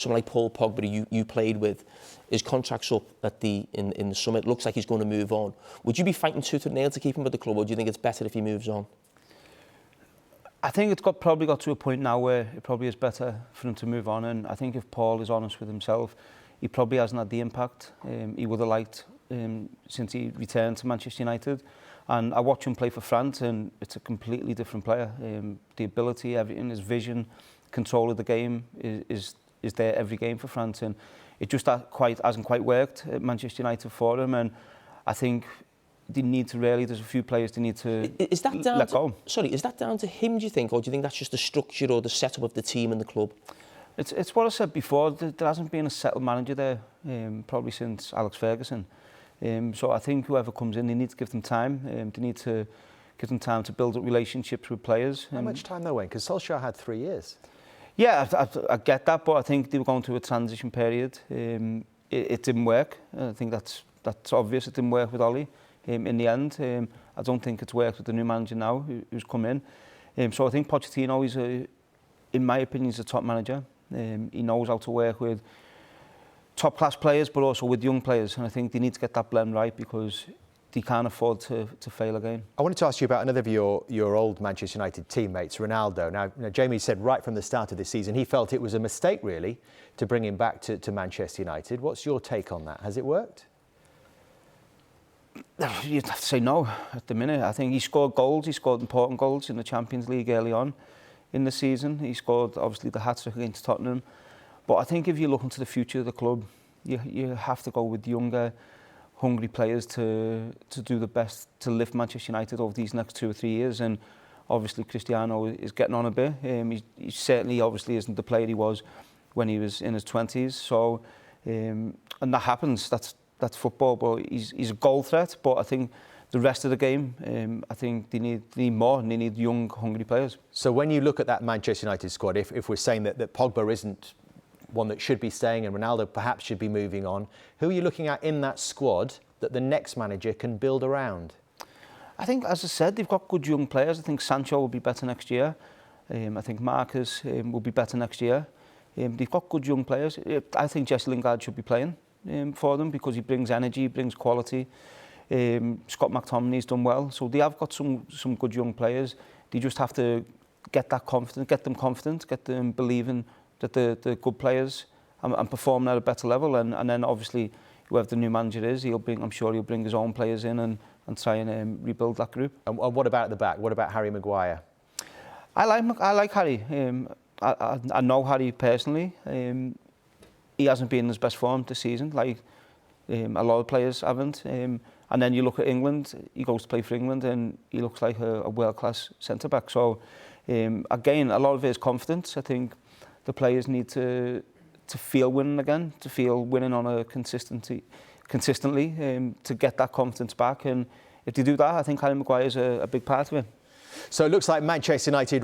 someone like Paul Pogba, who you played with, his contract's up in the summer. It looks like he's going to move on. Would you be fighting tooth and nail to keep him with the club, or do you think it's better if he moves on? I think it's probably got to a point now where it probably is better for him to move on, and I think if Paul is honest with himself, he probably hasn't had the impact he would have liked since he returned to Manchester United. And I watch him play for France, and it's a completely different player. The ability, everything, his vision, control of the game is there every game for France, and it just hasn't quite worked at Manchester United for him. And I think they need to there's a few players they need to let go. Sorry, is that down to him, do you think, or do you think that's just the structure or the setup of the team and the club? It's what I said before. There hasn't been a settled manager there probably since Alex Ferguson. So I think whoever comes in, they need to give them time. They need to give them time to build up relationships with players. How much time though, Wayne? Because Solskjaer had 3 years. Yeah, I get that, but I think they were going through a transition period. It didn't work. I think that's obvious. It didn't work with Ollie in the end. I don't think it's worked with the new manager now who's come in. So I think Pochettino is, in my opinion, is a top manager. He knows how to work with top-class players, but also with young players. And I think they need to get that blend right because they can't afford to fail again. I wanted to ask you about another of your old Manchester United teammates, Ronaldo. Now, Jamie said right from the start of this season he felt it was a mistake, really, to bring him back to Manchester United. What's your take on that? Has it worked? You'd have to say no at the minute. I think he scored goals. He scored important goals in the Champions League early on in the season. He scored, obviously, the hat-trick against Tottenham. But I think if you look into the future of the club, you have to go with younger, hungry players to do the best to lift Manchester United over these next 2 or 3 years. And obviously Cristiano is getting on a bit. He certainly obviously isn't the player he was when he was in his 20s. So and that happens. That's football. But he's a goal threat. But I think the rest of the game, I think they need more, and they need young, hungry players. So when you look at that Manchester United squad, if we're saying that Pogba isn't one that should be staying and Ronaldo perhaps should be moving on, who are you looking at in that squad that the next manager can build around? I think, as I said, they've got good young players. I think SHANtch will be better next year. I think Marcus will be better next year. They've got good young players. I think Jesse Lingard should be playing for them because he brings energy, he brings quality. Scott McTominay's done well. So they have got some good young players. They just have to get them confident, get them believing that they're good players and performing at a better level. And then obviously, whoever the new manager is, I'm sure he'll bring his own players in and try and rebuild that group. And what about at the back? What about Harry Maguire? I like Harry. I know Harry personally. He hasn't been in his best form this season, like a lot of players haven't. And then you look at England, he goes to play for England and he looks like a world-class centre-back. So again, a lot of it is confidence. I think the players need to feel winning again, to feel winning on a consistently, to get that confidence back. And if they do that, I think Harry Maguire is a big part of it. So it looks like Manchester United